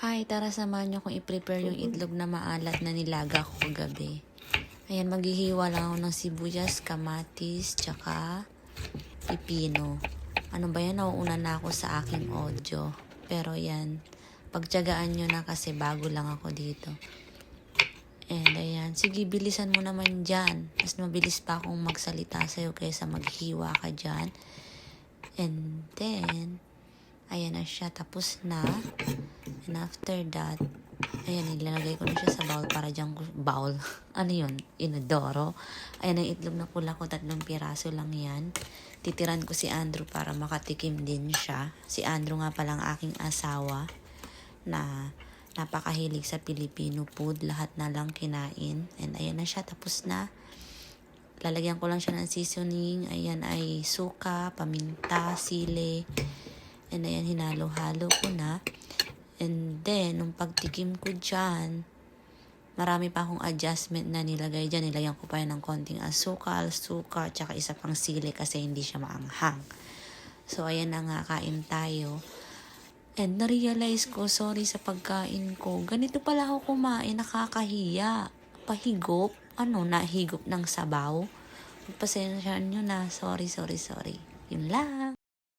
Hi, tara samahan niyo kung i-prepare yung itlog na maalat na nilaga ko kagabi. Ayan, maghihiwa lang ako ng sibuyas, kamatis, tsaka pipino. Ano ba yan? Nauuna na ako sa aking audio. Pero yan, pagtyagaan nyo na kasi bago lang ako dito. And ayan, sige, bilisan mo naman dyan. Mas mabilis pa akong magsalita sa'yo kaysa maghiwa ka dyan. And then, ayan na siya, tapos na. And after that, ayan, ilalagay ko na siya sa bowl para dyan bowl. Ano yun? Inodoro. Ayan ang itlog na pula ko, 3 piraso lang yan. Titiran ko si Andrew para makatikim din siya. Si Andrew nga palang aking asawa na napakahilig sa Filipino food. Lahat na lang kinain. And ayan na siya, tapos na. Lalagyan ko lang siya ng seasoning. Ayan ay suka, paminta, sili. And ayan, hinalo-halo ko na. And then, nung pagtikim ko dyan, marami pa akong adjustment na nilagay dyan. Nilagyan ko pa yan ng konting asukal, suka, tsaka isa pang sili kasi hindi siya maanghang. So, ayan na nga, kain tayo. And na-realize ko, sorry sa pagkain ko, ganito pala ako kumain, nakakahiya. Pahigop, nahigop ng sabaw. Pagpasensyahan nyo na, sorry. Yun lang.